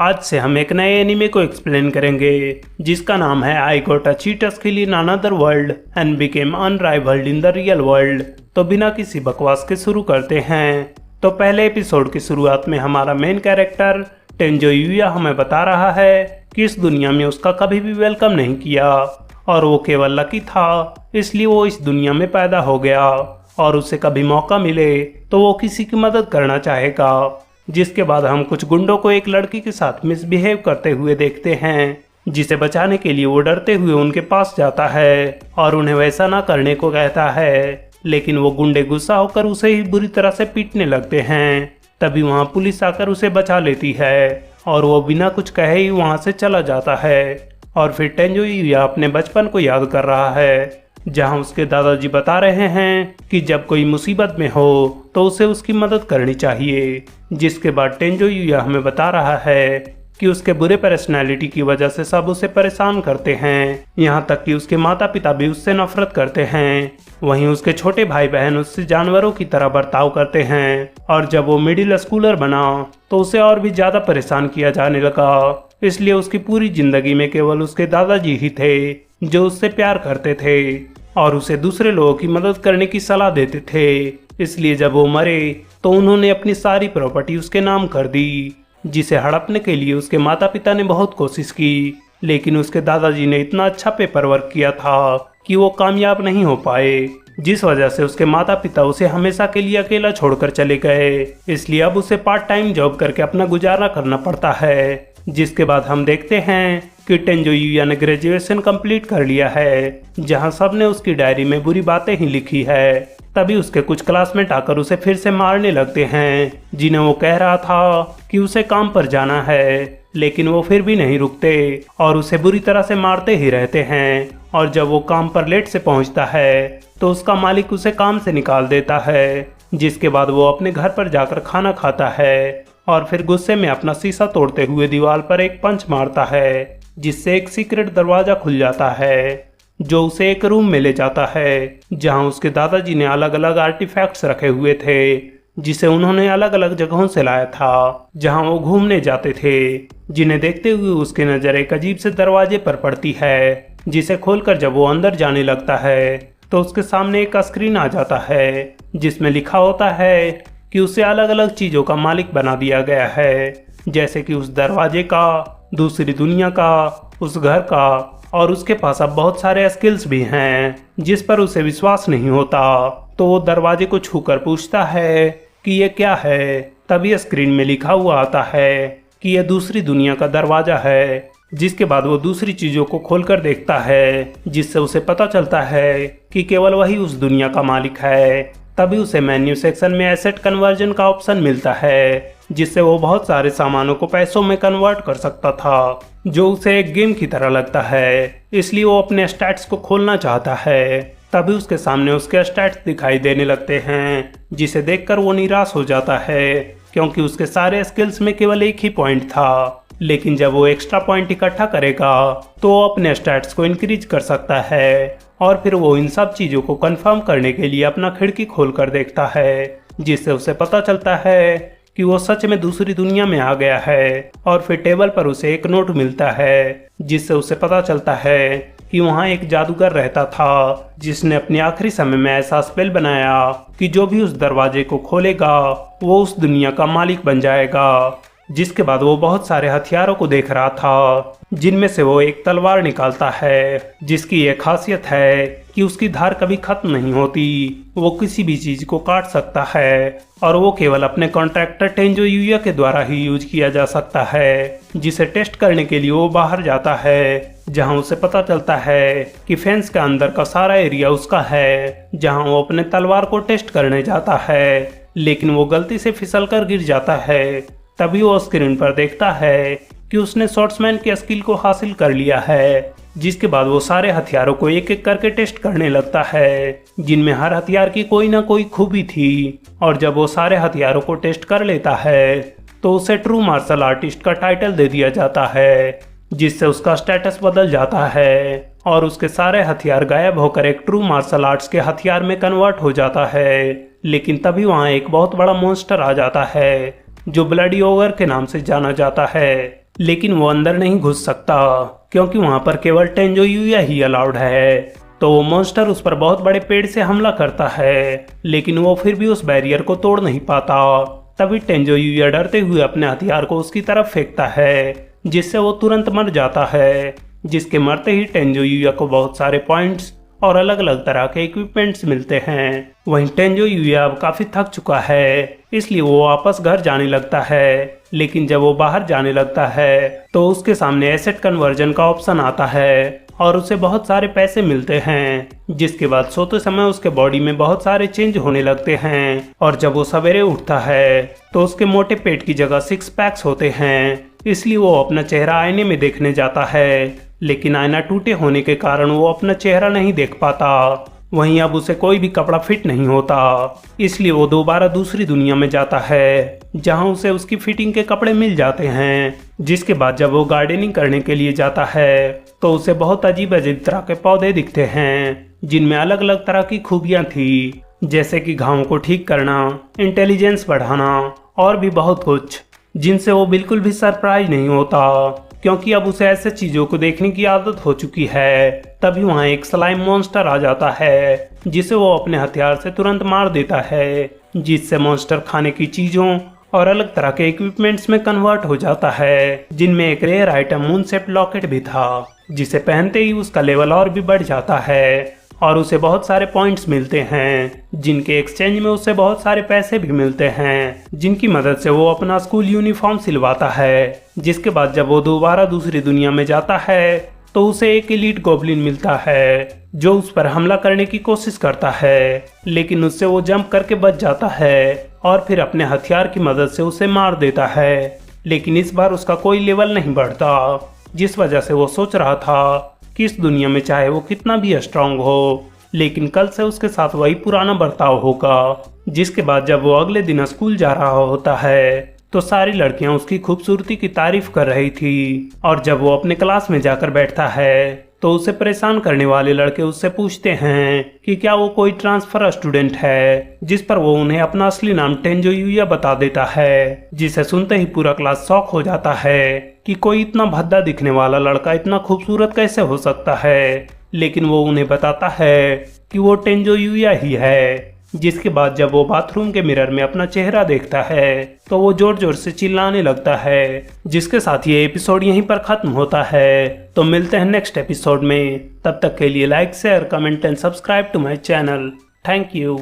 आज से हम एक नए एनीमे को एक्सप्लेन करेंगे जिसका नाम है I got a cheats kill in another world and became unrivalled in the real world. तो बिना किसी बकवास के शुरू करते हैं। तो पहले एपिसोड की शुरुआत में हमारा मेन कैरेक्टर टेंजो यूया हमें बता रहा है कि इस दुनिया में उसका कभी भी वेलकम नहीं किया और वो केवल लकी था, इसलिए वो इस दुनिया में पैदा हो गया और उसे कभी मौका मिले तो वो किसी की मदद करना चाहेगा। जिसके बाद हम कुछ गुंडों को एक लड़की के साथ मिसबिहेव करते हुए देखते हैं, जिसे बचाने के लिए वो डरते हुए उनके पास जाता है और उन्हें वैसा ना करने को कहता है, लेकिन वो गुंडे गुस्सा होकर उसे ही बुरी तरह से पीटने लगते हैं। तभी वहाँ पुलिस आकर उसे बचा लेती है और वो बिना कुछ कहे ही वहाँ से चला जाता है। और फिर टेंजो यूया अपने बचपन को याद कर रहा है, जहाँ उसके दादाजी बता रहे हैं कि जब कोई मुसीबत में हो तो उसे उसकी मदद करनी चाहिए। जिसके बाद टेंजो यूया हमें बता रहा है कि उसके बुरे पर्सनैलिटी की वजह से सब उसे परेशान करते हैं, यहाँ तक कि उसके माता पिता भी उससे नफरत करते हैं। वहीं उसके छोटे भाई बहन उससे जानवरों की तरह बर्ताव करते हैं और जब वो मिडिल स्कूलर बना तो उसे और भी ज़्यादा परेशान किया जाने लगा। इसलिए उसकी पूरी जिंदगी में केवल उसके दादाजी ही थे जो उससे प्यार करते थे और उसे दूसरे लोगों की मदद करने की सलाह देते थे। इसलिए जब वो मरे तो उन्होंने अपनी सारी प्रॉपर्टी उसके नाम कर दी, जिसे हड़पने के लिए उसके माता पिता ने बहुत कोशिश की, लेकिन उसके दादाजी ने इतना अच्छा पेपर वर्क किया था कि वो कामयाब नहीं हो पाए, जिस वजह से उसके माता पिता उसे हमेशा के लिए अकेला छोड़कर चले गए। इसलिए अब उसे पार्ट टाइम जॉब करके अपना गुजारा करना पड़ता है। जिसके बाद हम देखते हैं कि टेंजो यूया ने ग्रेजुएशन कंप्लीट कर लिया है, जहां सबने उसकी डायरी में बुरी बातें ही लिखी है। तभी उसके कुछ क्लासमेट आकर उसे फिर से मारने लगते हैं, जिन्हें वो कह रहा था कि उसे काम पर जाना है, लेकिन वो फिर भी नहीं रुकते और उसे बुरी तरह से मारते ही रहते हैं। और जब वो काम पर लेट से पहुंचता है तो उसका मालिक उसे काम से निकाल देता है। जिसके बाद वो अपने घर पर जाकर खाना खाता है और फिर गुस्से में अपना शीशा तोड़ते हुए दीवार पर एक पंच मारता है, जिससे एक सीक्रेट दरवाजा खुल जाता है जो उसे एक रूम में ले जाता है, जहां उसके दादाजी ने अलग अलग आर्टिफैक्ट्स रखे हुए थे, जिसे उन्होंने अलग अलग जगहों से लाया था जहां वो घूमने जाते थे। जिन्हें देखते हुए उसकी नज़र एक अजीब से दरवाजे पर पड़ती है, जिसे खोलकर जब वो अंदर जाने लगता है तो उसके सामने एक स्क्रीन आ जाता है जिसमें लिखा होता है कि उसे अलग अलग चीज़ों का मालिक बना दिया गया है, जैसे कि उस दरवाजे का, दूसरी दुनिया का, उस घर का, और उसके पास अब बहुत सारे स्किल्स भी हैं जिस पर उसे विश्वास नहीं होता। तो वो दरवाजे को छूकर पूछता है कि ये क्या है। तभी स्क्रीन में लिखा हुआ आता है कि यह दूसरी दुनिया का दरवाजा है। जिसके बाद वो दूसरी चीज़ों को खोलकर देखता है, जिससे उसे पता चलता है कि केवल वही उस दुनिया का मालिक है। तभी उसे मेन्यू सेक्शन में एसेट कन्वर्जन का ऑप्शन मिलता है, जिससे वो बहुत सारे सामानों को पैसों में कन्वर्ट कर सकता था, जो उसे एक गेम की तरह लगता है। इसलिए वो अपने स्टैट्स को खोलना चाहता है। तभी उसके सामने उसके स्टैट्स दिखाई देने लगते हैं, जिसे देखकर वो निराश हो जाता है, क्योंकि उसके सारे स्किल्स में केवल एक ही पॉइंट था। लेकिन जब वो एक्स्ट्रा पॉइंट इकट्ठा करेगा तो वो अपने स्टैट्स को इंक्रीज कर सकता है। और फिर वो इन सब चीज़ों को कंफर्म करने के लिए अपना खिड़की खोलकर देखता है, जिससे उसे पता चलता है कि वो सच में दूसरी दुनिया में आ गया है। और फिर टेबल पर उसे एक नोट मिलता है, जिससे उसे पता चलता है कि वहाँ एक जादूगर रहता था, जिसने अपने आखिरी समय में ऐसा स्पेल बनाया कि जो भी उस दरवाजे को खोलेगा वो उस दुनिया का मालिक बन जाएगा। जिसके बाद वो बहुत सारे हथियारों को देख रहा था, जिनमें से वो एक तलवार निकालता है, जिसकी ये खासियत है कि उसकी धार कभी खत्म नहीं होती। वो किसी भी चीज को काट सकता है और वो केवल अपने कॉन्ट्रैक्टर टेंजो यूया के द्वारा ही यूज किया जा सकता है। जिसे टेस्ट करने के लिए वो बाहर जाता है, जहां उसे पता चलता है कि फेंस के अंदर का सारा एरिया उसका है, जहां वो अपने तलवार को टेस्ट करने जाता है, लेकिन वो गलती से फिसल कर गिर जाता है। तभी वो स्क्रीन पर देखता है कि उसने शॉर्ट्समैन की स्किल को हासिल कर लिया है। जिसके बाद वो सारे हथियारों को एक एक करके टेस्ट करने लगता है, जिनमें हर हथियार की कोई ना कोई खूबी थी। और जब वो सारे हथियारों को टेस्ट कर लेता है तो उसे ट्रू मार्शल आर्टिस्ट का टाइटल दे दिया जाता है, जिससे उसका स्टेटस बदल जाता है और उसके सारे हथियार गायब होकर एक ट्रू मार्शल आर्ट्स के हथियार में कन्वर्ट हो जाता है। लेकिन तभी वहाँ एक बहुत बड़ा मॉन्स्टर आ जाता है जो ब्लडी ओगर के नाम से जाना जाता है। लेकिन वो अंदर नहीं घुस सकता क्योंकि वहाँ पर केवल टेंजो यूया ही अलाउड है। तो वो मॉन्स्टर उस पर बहुत बड़े पेड़ से हमला करता है, लेकिन वो फिर भी उस बैरियर को तोड़ नहीं पाता। तभी टेंजो यूया डरते हुए अपने हथियार को उसकी तरफ फेंकता है, जिससे वो तुरंत मर जाता है। जिसके मरते ही टेंजो यूया को बहुत सारे पॉइंट्स और अलग अलग तरह के इक्विपमेंट्स मिलते हैं। वहीं टेंजो यूया अब काफी थक चुका है, इसलिए वो वापस घर जाने लगता है। लेकिन जब वो बाहर जाने लगता है तो उसके सामने एसेट कन्वर्जन का ऑप्शन आता है और उसे बहुत सारे पैसे मिलते हैं। जिसके बाद सोते समय उसके बॉडी में बहुत सारे चेंज होने लगते हैं और जब वो सवेरे उठता है तो उसके मोटे पेट की जगह 6 पैक्स होते हैं। इसलिए वो अपना चेहरा आईने में देखने जाता है, लेकिन आईना टूटे होने के कारण वो अपना चेहरा नहीं देख पाता। वहीं अब उसे कोई भी कपड़ा फिट नहीं होता, इसलिए वो दोबारा दूसरी दुनिया में जाता है जहां उसे उसकी फिटिंग के कपड़े मिल जाते हैं। जिसके बाद जब वो गार्डनिंग करने के लिए जाता है तो उसे बहुत अजीब अजीब तरह के पौधे दिखते हैं जिनमें अलग अलग तरह की खूबियां थी, जैसे कि घावों को ठीक करना, इंटेलिजेंस बढ़ाना और भी बहुत कुछ, जिनसे वो बिल्कुल भी सरप्राइज नहीं होता क्योंकि अब उसे ऐसे चीजों को देखने की आदत हो चुकी है। तभी वहाँ एक स्लाइम मॉन्स्टर आ जाता है जिसे वो अपने हथियार से तुरंत मार देता है, जिससे मॉन्स्टर खाने की चीजों और अलग तरह के इक्विपमेंट्स में कन्वर्ट हो जाता है, जिनमें एक rare item moon shaped locket भी था, जिसे पहनते ही उसका लेवल और भी बढ़ जाता है और उसे बहुत सारे पॉइंट्स मिलते हैं, जिनके एक्सचेंज में उसे बहुत सारे पैसे भी मिलते हैं, जिनकी मदद से वो अपना स्कूल यूनिफॉर्म सिलवाता है। जिसके बाद जब वो दोबारा दूसरी दुनिया में जाता है तो उसे एक एलीट गॉब्लिन मिलता है जो उस पर हमला करने की कोशिश करता है, लेकिन उससे वो जंप करके बच जाता है और फिर अपने हथियार की मदद से उसे मार देता है। लेकिन इस बार उसका कोई लेवल नहीं बढ़ता, जिस वजह से वो सोच रहा था कि इस दुनिया में चाहे वो कितना भी स्ट्रांग हो, लेकिन कल से उसके साथ वही पुराना बर्ताव होगा। जिसके बाद जब वो अगले दिन स्कूल जा रहा होता है तो सारी लड़कियां उसकी खूबसूरती की तारीफ कर रही थी और जब वो अपने क्लास में जाकर बैठता है तो उसे परेशान करने वाले लड़के उससे पूछते हैं कि क्या वो कोई ट्रांसफर स्टूडेंट है, जिस पर वो उन्हें अपना असली नाम टेंजो यूया बता देता है, जिसे सुनते ही पूरा क्लास शॉक हो जाता है कि कोई इतना भद्दा दिखने वाला लड़का इतना खूबसूरत कैसे हो सकता है। लेकिन वो उन्हें बताता है कि वो टेंजो यूया ही है। जिसके बाद जब वो बाथरूम के मिरर में अपना चेहरा देखता है तो वो जोर जोर से चिल्लाने लगता है। जिसके साथ ये एपिसोड यहीं पर खत्म होता है। तो मिलते हैं नेक्स्ट एपिसोड में, तब तक के लिए like share comment and subscribe to my channel. Thank you.